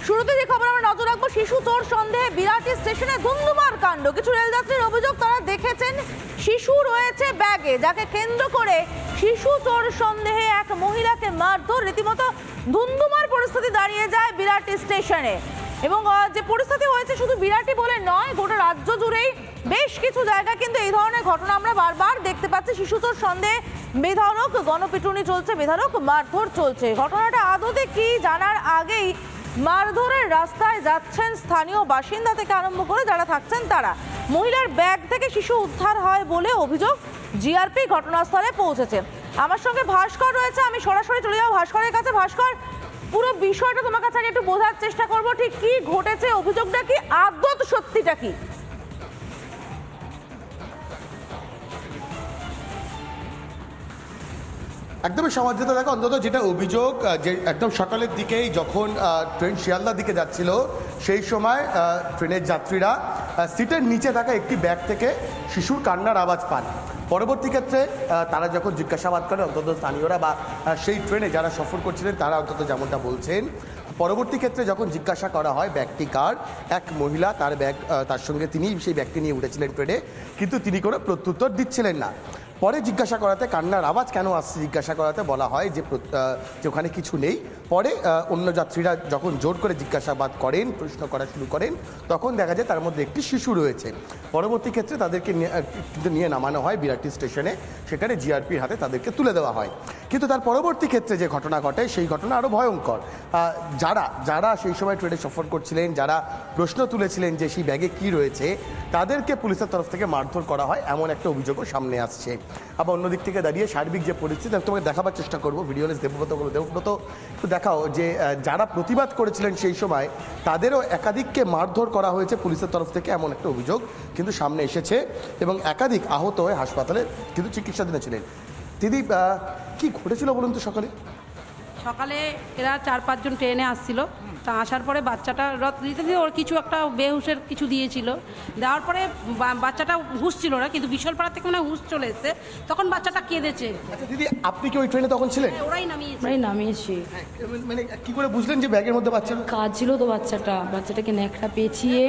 শুরুতে যে খবর আমরা নজর রাখবো, শিশু চোর সন্দেহে বিরাটি স্টেশনে ধুন্ধুমার কাণ্ড। কিছু রেলযাত্রীর অভিযোগ, তারা দেখেছেন শিশু রয়েছে ব্যাগে, যাকে কেন্দ্র করে শিশু চোর সন্দেহে এক মহিলাকে মারধর। রীতিমতো ধুন্ধুমার পরিস্থিতি দাঁড়িয়ে যায় বিরাটি স্টেশনে। এবং যে পরিস্থিতি হয়েছে শুধু বিরাটি বলে নয়, গোটা রাজ্য জুড়েই বেশ কিছু জায়গায় কিন্তু এই ধরনের ঘটনা আমরা বারবার দেখতে পাচ্ছি। শিশু চোর সন্দেহে বেধড়ক গণপিটুনি চলছে, বেধড়ক মারধর চলছে। ঘটনাটা আদতে কি জানার আগেই মারধরের রাস্তায় যাচ্ছেন স্থানীয় বাসিন্দা থেকে আরম্ভ করে যারা থাকছেন তারা। মহিলার ব্যাগ থেকে শিশু উদ্ধার হয় বলে অভিযোগ, জিআরপি ঘটনাস্থলে পৌঁছেছে। আমার সঙ্গে ভাস্কর রয়েছে, আমি সরাসরি চলে যাবো ভাস্করের কাছে। ভাস্কর, পুরো বিষয়টা তোমার কাছে আগে একটু বোঝার চেষ্টা করবো, ঠিক কি ঘটেছে, অভিযোগটা কি, আদত সত্যিটা কি? একদমই সমাজেতে দেখো, অন্তত যেটা অভিযোগ, যে একদম সকালের দিকেই যখন ট্রেন শিয়ালদার দিকে যাচ্ছিল সেই সময় ট্রেনের যাত্রীরা সিটের নিচে থাকা একটি ব্যাগ থেকে শিশুর কান্নার আওয়াজ পান। পরবর্তী ক্ষেত্রে তারা যখন জিজ্ঞাসাবাদ করে, অন্তত স্থানীয়রা বা সেই ট্রেনে যারা সফর করছিলেন তারা অন্তত যেমনটা বলছেন, পরবর্তী ক্ষেত্রে যখন জিজ্ঞাসা করা হয় ব্যাগটি কার, এক মহিলা তার ব্যাগ, তার সঙ্গে তিনি সেই ব্যাগটি নিয়ে উঠেছিলেন ট্রেনে, কিন্তু তিনি কোনো প্রত্যুত্তর দিচ্ছিলেন না। পরে জিজ্ঞাসা করাতে, কান্নার আওয়াজ কেন আসছে জিজ্ঞাসা করাতে বলা হয় যে ওখানে কিছু নেই। পরে অন্য যাত্রীরা যখন জোর করে জিজ্ঞাসাবাদ করেন, প্রশ্ন করা শুরু করেন, তখন দেখা যায় তার মধ্যে একটি শিশু রয়েছে। পরবর্তী ক্ষেত্রে তাদেরকে কিন্তু নিয়ে নামানো হয় বিরাটি স্টেশনে, সেখানে জিআরপির হাতে তাদেরকে তুলে দেওয়া হয়। কিন্তু তার পরবর্তী ক্ষেত্রে যে ঘটনা ঘটে সেই ঘটনা আরও ভয়ঙ্কর। যারা সেই সময় ট্রেনে সফর করছিলেন, যারা প্রশ্ন তুলেছিলেন যে সেই ব্যাগে কী রয়েছে, তাদেরকে পুলিশের তরফ থেকে মারধর করা হয়, এমন একটা অভিযোগও সামনে আসছে। আবার অন্যদিক থেকে দাঁড়িয়ে সার্বিক যে পরিস্থিতি তোমাকে দেখাবার চেষ্টা করবো, ভিডিও দেবব্রত একটু দেখাও যে যারা প্রতিবাদ করেছিলেন সেই সময় তাদেরও একাধিককে মারধর করা হয়েছে পুলিশের তরফ থেকে, এমন একটা অভিযোগ কিন্তু সামনে এসেছে। এবং একাধিক আহত হয়ে হাসপাতালে কিন্তু চিকিৎসাধীন ছিলেন। দিদি, কি ঘটেছিল বলুন তো? সকালে এরা 4-5 জন ট্রেনে আসছিল, তা আসার পরে বাচ্চাটা ওর কিছু একটা বেহুশের কিছু দিয়েছিল, দেওয়ার পরে বাচ্চাটা হুঁশ ছিল না, কিন্তু বিশালপাড়া থেকে মানে হুঁশ চলে এসেছে, তখন বাচ্চাটা কেঁদেছে। আচ্ছা দিদি, আপনি কি ওই ট্রেনে তখন ছিলেন? ওরাই নামিয়েছি। মানে কি করে বুঝলেন যে ব্যাগের মধ্যে বাচ্চা? কাজ ছিল তো বাচ্চাটাকে ন্যাকড়া পেঁচিয়ে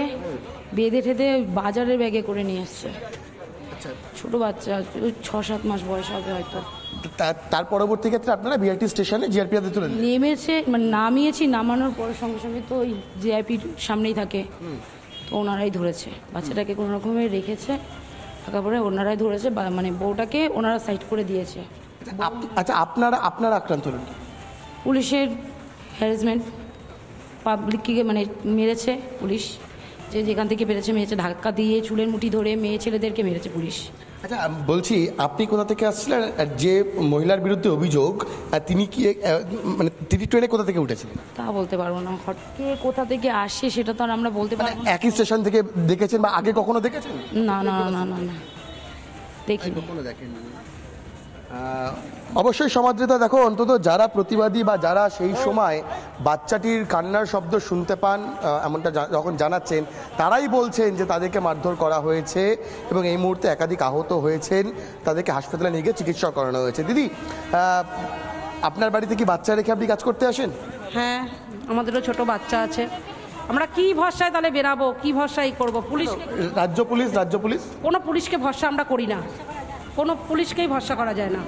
বেঁধে ঠেঁধে বাজারের ব্যাগে করে নিয়ে এসছে। ছোট বাচ্চা, 6-7 মাস বয়স হবে হয়তো। তার পরবর্তী ক্ষেত্রে আপনারা বিআরটি স্টেশনে জিআরপি হাতে তুলে নেমেছে, মানে নামিয়েছি, নামানোর পরে সঙ্গে সঙ্গে তো ওই জিআরপির সামনেই থাকে, তো ওনারাই ধরেছে বাচ্চাটাকে, কোনো রকমে রেখেছে, থাকার পরে ওনারাই ধরেছে, মানে বউটাকে ওনারা সাইড করে দিয়েছে। আচ্ছা, আপনারা আক্রান্ত হলেন? পুলিশের হ্যারাসমেন্ট, পাবলিককে মানে মেরেছে পুলিশ, যেখান থেকে মেরেছে, ধাক্কা দিয়ে চুলের মুঠি ধরে মেয়ে ছেলেদেরকে মেরেছে পুলিশ। আচ্ছা বলছি, আপনি কোথা থেকে আসছিলেন? যে মহিলার বিরুদ্ধে অভিযোগ, তিনি কি মানে তিনি ট্রেনে কোথা থেকে উঠেছিলেন? তা বলতে পারবো না, হঠাৎ কোথা থেকে আসে সেটা তো আর আমরা বলতে পারবো না। একই স্টেশন থেকে দেখেছেন বা আগে কখনো দেখেছেন? না না না না না, দেখিনি। অবশ্যই সমাজেতা দেখো, অন্তত যারা প্রতিবাদী বা যারা সেই সময় বাচ্চাটির কান্নার শব্দ শুনতে পান, এমনটা যখন জানাচ্ছেন, তারাই বলছেন যে তাদেরকে মারধর করা হয়েছে এবং এই মুহূর্তে একাধিক আহত হয়েছেন, তাদেরকে হাসপাতালে নিয়ে গিয়ে চিকিৎসা করানো হয়েছে। দিদি, আপনার বাড়িতে কি বাচ্চা রেখে আপনি কাজ করতে আসেন? হ্যাঁ, আমাদেরও ছোট বাচ্চা আছে, আমরা কি ভরসায় তাহলে বেরাবো, কি ভরসায় করবো? পুলিশ, রাজ্য পুলিশ কোনো পুলিশকে ভরসা আমরা করি না, কোনো পুলিশকেই ভরসা করা যায় না।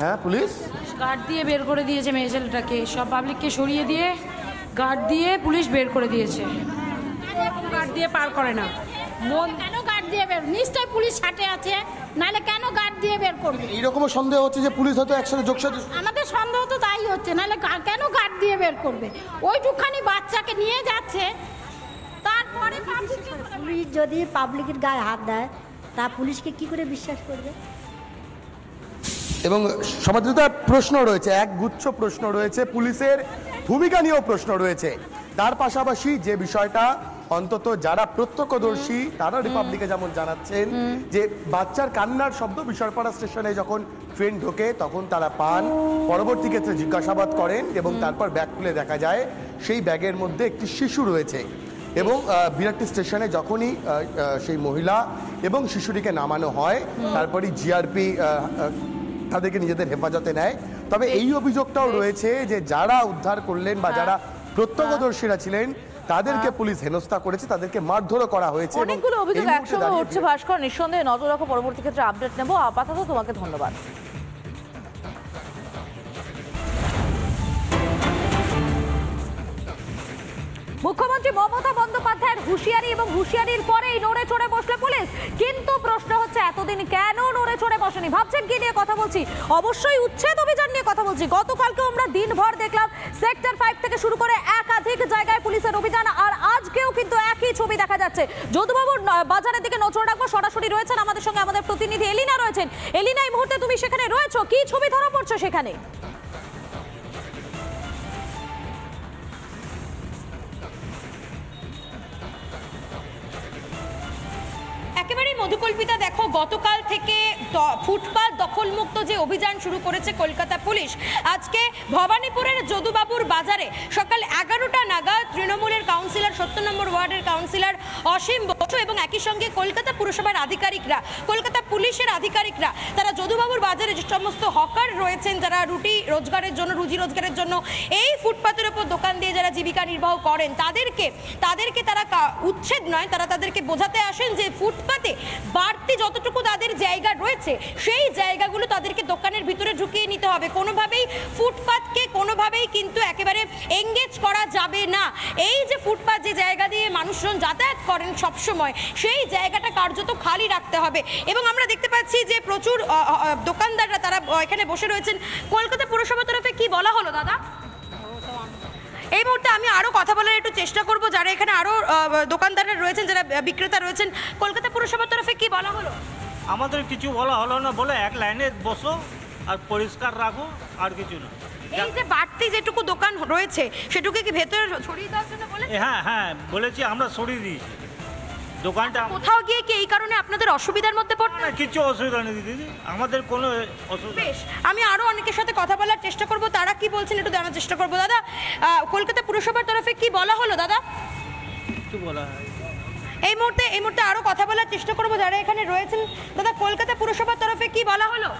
হ্যাঁ, পুলিশ গার্ড দিয়ে বের করে দিয়েছে মেয়ে ছেলেটাকে, সব পাবলিককে সরিয়ে দিয়ে গার্ড দিয়ে পুলিশ বের করে দিয়েছে। গার্ড দিয়ে পার করে না। কেন গার্ড দিয়ে বের? নিশ্চয় পুলিশ হাটে আছে, নাহলে কেন গার্ড দিয়ে বের করবে? এইরকম সন্দেহ হচ্ছে যে পুলিশ হয়তো একসাথে যোগসাজশ। আমাদের সন্দেহ তো তাই হচ্ছে, নাহলে কেন গার্ড দিয়ে বের করবে? ওইটুকখানি বাচ্চাকে নিয়ে যাচ্ছে, তারপরে পুলিশ যদি পাবলিকের গায়ে হাত দেয়, তা পুলিশকে কি করে বিশ্বাস করবে? এবং সমাজের প্রশ্ন রয়েছে, এক গুচ্ছ প্রশ্ন রয়েছে, পুলিশের ভূমিকা নিয়েও প্রশ্ন রয়েছে। তার পাশাপাশি যে বিষয়টা অন্তত যারা প্রত্যক্ষদর্শী তারা রিপাবলিকে যেমন জানাচ্ছেন যে বাচ্চার কান্নার শব্দ বিশালপাড়া স্টেশনে যখন ট্রেন ঢোকে তখন তারা পান, পরবর্তী ক্ষেত্রে জিজ্ঞাসাবাদ করেন এবং তারপর ব্যাগ খুলে দেখা যায় সেই ব্যাগের মধ্যে একটি শিশু রয়েছে। এবং বিরাটি স্টেশনে যখনই সেই মহিলা এবং শিশুটিকে নামানো হয়, তারপরই জিআরপি তাদেরকে নিজেদের হেফাজতে নেয়। তবে এই অভিযোগটাও রয়েছে যে যারা উদ্ধার করলেন বা যারা প্রত্যক্ষদর্শীরা ছিলেন, তাদেরকে পুলিশ হেনস্থা করেছে, তাদেরকে মারধরও করা হয়েছে। এবং অনেকগুলো অভিযোগ এই মুহূর্তে একসঙ্গে দাঁড়িয়ে উঠছে ভাস্কর, নিঃসন্দেহে নজর রাখো, পরবর্তী ক্ষেত্রে আপডেট নেবো। আপাতত তোমাকে ধন্যবাদ। মুখ্যমন্ত্রী মমতা বন্দ্যোপাধ্যায়ের হুঁশিয়ারি এবং হুঁশিয়ারির পরেই নড়ে চড়ে বসলে পুলিশ। কিন্তু প্রশ্ন হচ্ছে এতদিন কেন নড়ে চড়ে বসেনি? ভাবছেন কি নিয়ে কথা বলছি? অবশ্যই উচ্ছেদ অভিযান নিয়ে কথা বলছি। গতকালকে আমরা দিনভর দেখলাম সেক্টর 5 থেকে শুরু করে একাধিক জায়গায় পুলিশের অভিযান, আর আজকেও কিন্তু একই ছবি দেখা যাচ্ছে। যদুবাবুর বাজারের দিকে নজর রাখবো, সরাসরি রয়েছেন আমাদের সঙ্গে আমাদের প্রতিনিধি এলিনা রয়েছেন। এলিনা, এই মুহূর্তে তুমি সেখানে রয়েছো, কি ছবি ধরা পড়ছো সেখানে? একেবারেই মধুকল্পিতা, দেখো গতকাল থেকে ফুটপাত দখলমুক্ত যে অভিযান শুরু করেছে কলকাতা পুলিশ, আজকে ভবানীপুরের যদুবাবুর বাজারে সকাল 11টা নাগাদ তৃণমূলের কাউন্সিলর 70 নম্বর ওয়ার্ডের কাউন্সিলর অসীম বসু এবং একই সঙ্গে কলকাতা পুরসভার আধিকারিকরা, কলকাতা পুলিশের আধিকারিকরা, তারা যদুবাবুর বাজারে যে সমস্ত হকার রয়েছেন, যারা রুজি রোজগারের জন্য এই ফুটপাতের উপর দোকান দিয়ে যারা জীবিকা নির্বাহ করেন, তাদেরকে তারা উচ্ছেদ নয়, তাদেরকে বোঝাতে আসেন যে ফুটপাতে বাড়তি যতটুকু তাদের জায়গা রয়েছে সেই জায়গাগুলো তাদেরকে দোকানের ভিতরে ঢুকিয়ে নিতে হবে। কোনোভাবেই ফুটপাতকে কোনোভাবেই কিন্তু একেবারে এঙ্গেজ করা যাবে না। এই যে ফুটপাত, যে জায়গা দিয়ে মানুষজন যাতায়াত করেন সবসময়, সেই জায়গাটা কার্যত খালি রাখতে হবে। এবং আমরা দেখতে পাচ্ছি যে প্রচুর দোকানদাররা তারা এখানে বসে রয়েছেন। কলকাতা পুরসভার তরফে কি বলা হলো দাদা? এই মুহূর্তে আমি আরো কথা বলার একটু চেষ্টা করব, যারা এখানে আরো দোকানদাররা রয়েছেন, যারা বিক্রেতা রয়েছেন। কলকাতা পুরসভার তরফে কি বলা হলো? আমাদের কিছু বলা হলো না, বলে এক লাইনে বসো আর পরিষ্কার রাখো, আর কিছু না। এই যে বাড়তি যেটুকু দোকান রয়েছে সেটুকু কি ভেতরে ছড়িয়ে দেওয়ার জন্য বলে? হ্যাঁ বলেছি, আমরা সরিয়ে দিয়েছি দোকানটা। কোথাও গিয়ে কি এই কারণে আপনাদের অসুবিধার মধ্যে পড়তে? না, কিছু অসুবিধা নেই দিদি, আমাদের কোনো অসুবিধা। বেশ, আমি আরো অনেকের সাথে কথা বলার চেষ্টা করব, তারা কি বলছেন একটু জানার চেষ্টা করব। দাদা, কলকাতা পুরসভার তরফে কি বলা হলো দাদা? কিছু বলা হয় এই মুহূর্তে আরো কথা বলার চেষ্টা করব, যারা এখানে রয়েছেন। দাদা, কলকাতা পুরসভার তরফে কি বলা হলো?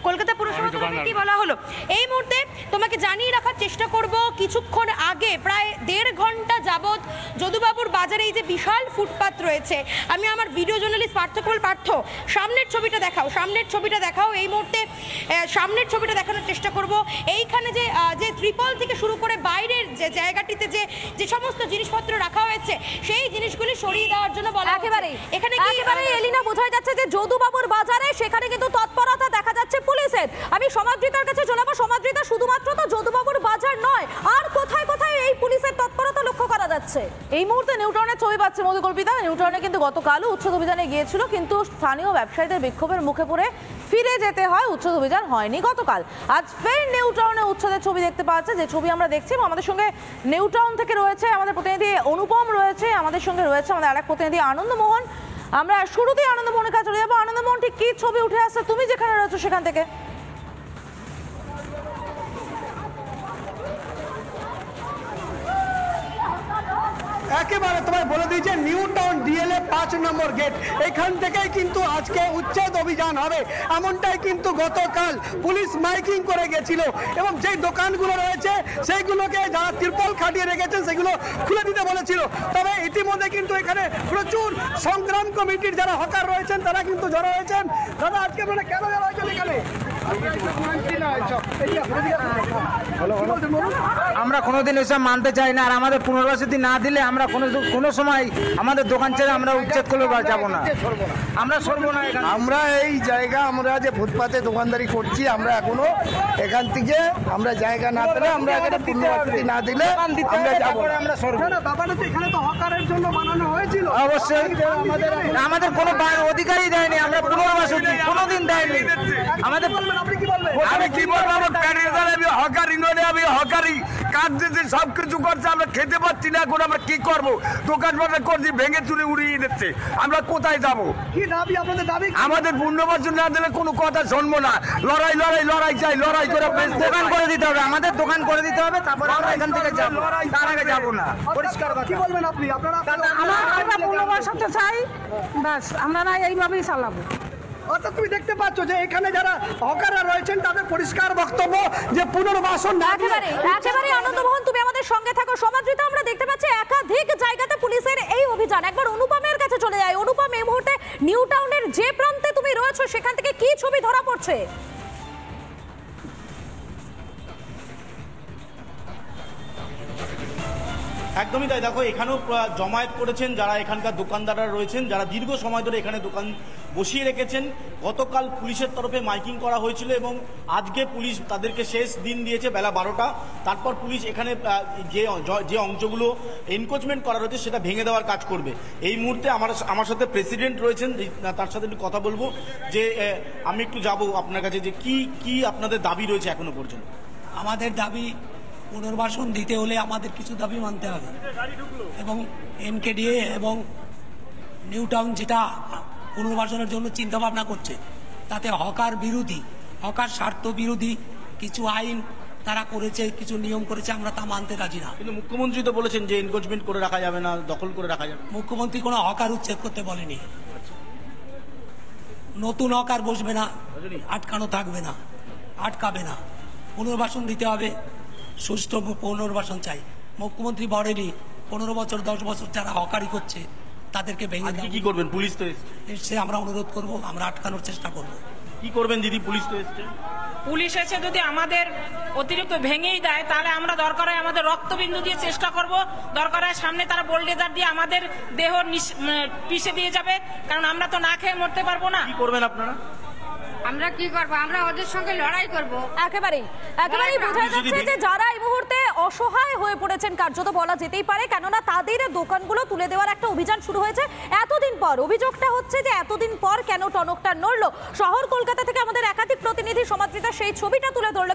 কলকাতা পুরসভার তরফে কি বলা হলো? এই মুহূর্তে তোমাকে জানিয়ে রাখার চেষ্টা করব, কিছুক্ষণ আগে প্রায় 1.5 ঘন্টা যাবৎ যদুবাবুর বাজারে এই যে বিশাল ফুটপাত রয়েছে, আমি আমার ভিডিও জার্নালিস্ট পার্থ সামনের ছবিটা দেখাও। এই মুহূর্তে সামনের ছবিটা দেখানোর চেষ্টা করব। এইখানে যে ত্রিপল থেকে শুরু করে বাইরের যে জায়গাটিতে যে সমস্ত জিনিসপত্র রাখা হয়েছে, সেই জিনিসগুলি সরিয়ে দেওয়ার জন্য বলা একেবারে এখানে এলিনা, বোঝা যাচ্ছে যে যদুবাবুর বাজারে সেখানে কিন্তু তৎপরতা দেখা যাচ্ছে পুলিশের। আমি সমাদৃতার কাছে চলে যাবো। সমাদৃতা, শুধুমাত্র তো যদুবাবুর বাজার নয়, আর কোথায় কোথায় এই পুলিশের তৎপরতা লক্ষ্য করা যাচ্ছে? এই মুহূর্তে নিউটাউনের ছবি পাচ্ছে মধুকল্পিতা। নিউটাউনে কিন্তু গতকালও উচ্ছেদ অভিযানে গিয়েছিল, কিন্তু স্থানীয় ব্যবসায়ীদের বিক্ষোভের মুখে পড়ে ফিরে যেতে হয়, উচ্ছেদ অভিযান হয়নি গতকাল। আজ ফের নিউটাউনে উচ্ছেদের ছবি দেখতে পাওয়া যাচ্ছে, যে ছবি আমরা দেখছি। আমাদের সঙ্গে নিউটাউন থেকে রয়েছে আমাদের প্রতিনিধি অনুপম রয়েছে, আমাদের সঙ্গে রয়েছে আমাদের আরেক প্রতিনিধি আনন্দমোহন। আমরা শুরুতেই আনন্দমোহনের কাছে চলে যাবো। আনন্দমোহন, ঠিক কি ছবি উঠে আসছে তুমি যেখানে রয়েছো সেখান থেকে? একেবারে তোমায় বলে দিই যে নিউটাউন ডিএলএ 5 নম্বর গেট, এখান থেকেই কিন্তু আজকে উচ্ছেদ অভিযান হবে, এমনটাই কিন্তু গতকাল পুলিশ মাইকিং করে গেছিল। এবং যেই দোকানগুলো রয়েছে সেইগুলোকে যারা তিরপল খাটিয়ে রেখেছেন সেগুলো খুলে দিতে বলেছিল। তবে ইতিমধ্যে কিন্তু এখানে প্রচুর সংগ্রাম কমিটির যারা হকার রয়েছেন তারা কিন্তু জড়ো হয়েছেন। দাদা, আজকে মানে কেন জড়ো হয়েছেন এখানে? আমরা কোনোদিন এসব মানতে চাই না, আর আমাদের পুনর্বাসিত না দিলে আমরা কোনো সময় আমাদের দোকান ছেড়ে আমরা উচ্ছেদ করলে যাবো না, আমরা সরবো না। আমরা এই জায়গা, আমরা যে ফুটপাতে দোকানদারি করছি, আমরা এখনো এখান থেকে আমরা জায়গা না পেলে, আমরা এখানে পুনর্বাসিত না দিলে আমরা যাবো, আমরা সরবো। এখানে তো হকারের জন্য বানানো হয়েছিল, অবশ্যই আমাদের কোনো অধিকারই দেয়নি, আমরা পুনর্বাসিত কোনোদিন দেয়নি আমাদের। আমি কি বলবো, আমার প্যানের দ্বারা আমি হকারি নয়, আমি হকারি কাজ দিতে সব কিছু করছে, আমরা খেতে পাচ্ছি না। এখন আমরা কি করবো? দোকান বাজার করছি, ভেঙে চুরে উড়িয়ে দিচ্ছে, আমরা কোথায় যাবো? কি দাবি আপনাদের? দাবি আমাদের পুনর্বাসন না দিলে কোনো কথা শুনবো না। লড়াই চাই, লড়াই করে দোকান করে দিতে হবে, আমাদের দোকান করে দিতে হবে, তারপরে আমরা এখান থেকে যাবো, তার আগে যাবো না। পরিষ্কার কি বলবেন আপনি? আপনারা আমরা পুনর্বাসন চাই, ব্যাস, আমরা এইভাবেই চালাবো। অর্থাৎ তুমি দেখতে পাচ্ছ যে এখানে যারা হকাররা রয়েছেন তাদের পরিষ্কার বক্তব্য যে পুনর্বাসন না। একেবারে আনন্দমোহন, তুমি আমাদের সঙ্গে হচ্ছে। একদমই তাই, দেখো এখানেও জমায়েত করেছেন যারা এখানকার দোকানদাররা রয়েছেন, যারা দীর্ঘ সময় ধরে এখানে দোকান বসিয়ে রেখেছেন। গতকাল পুলিশের তরফে মাইকিং করা হয়েছিল এবং আজকে পুলিশ তাদেরকে শেষ দিন দিয়েছে বেলা 12টা। তারপর পুলিশ এখানে যে অংশগুলো এনক্রোচমেন্ট করা রয়েছে সেটা ভেঙে দেওয়ার কাজ করবে। এই মুহূর্তে আমার সাথে প্রেসিডেন্ট রয়েছেন, তার সাথে একটু কথা বলবো। যে আমি একটু যাব আপনার কাছে, যে কি আপনাদের দাবি রয়েছে এখনো পর্যন্ত? আমাদের দাবি পুনর্বাসন দিতে হলে আমাদের কিছু দাবি মানতে হবে এবং এনকেডিএ এবং নিউ টাউন যেটা পুনর্বাসনের জন্য চিন্তা ভাবনা করছে তাতে হকার বিরোধী, হকার স্বার্থ বিরোধী কিছু আইন তারা করেছে, কিছু নিয়ম করেছে, আমরা তা মানতে রাজি না। কিন্তু মুখ্যমন্ত্রী তো বলেছেন যে এনক্রোচমেন্ট করে রাখা যাবে না, দখল করে রাখা যাবে। মুখ্যমন্ত্রী কোনো হকার উচ্ছেদ করতে বলেনি। নতুন হকার বসবে না, আটকানো থাকবে না, আটকাবে না। পুনর্বাসন দিতে হবে, সুষ্ঠু পুনর্বাসন চাই। মুখ্যমন্ত্রী বলেনি 15 বছর 10 বছর যারা হকারি করছে তাদেরকে ভেঙে দেওয়া। কি করবেন? পুলিশ তো এসছে, আমরা অনুরোধ করব, আমরা আটকানোর চেষ্টা করব। কি করবেন দিদি? পুলিশ তো এসছে। পুলিশ এসে যদি আমাদের অতিরিক্ত ভেঙেই দেয় তাহলে আমরা দরকার হয় আমাদের রক্তবিন্দু দিয়ে চেষ্টা করব, দরকার হয় সামনে তারা বোল্ডেজার দিয়ে আমাদের দেহ পিষে দিয়ে যাবে, কারণ আমরা তো না খেয়ে মরতে পারবো না। কি করবেন আপনারা? আমরা কি করব? আমরা ওদের সঙ্গে লড়াই করব। একেবারেই বোঝা যাচ্ছে যে যারা এই মুহূর্তে অসহায় হয়ে পড়েছেন কার্যত বলা যেতেই পারে, কেননা তাদের দোকানগুলো তুলে দেওয়ার একটা অভিযান শুরু হয়েছে এতদিন পর। অভিযোগটা হচ্ছে যে এতদিন পর কেন টনকটা নড়লো। শহর কলকাতা থেকে আমাদের একাধিক প্রতিনিধি সমাদৃতা সেই ছবিটা তুলে ধরলো।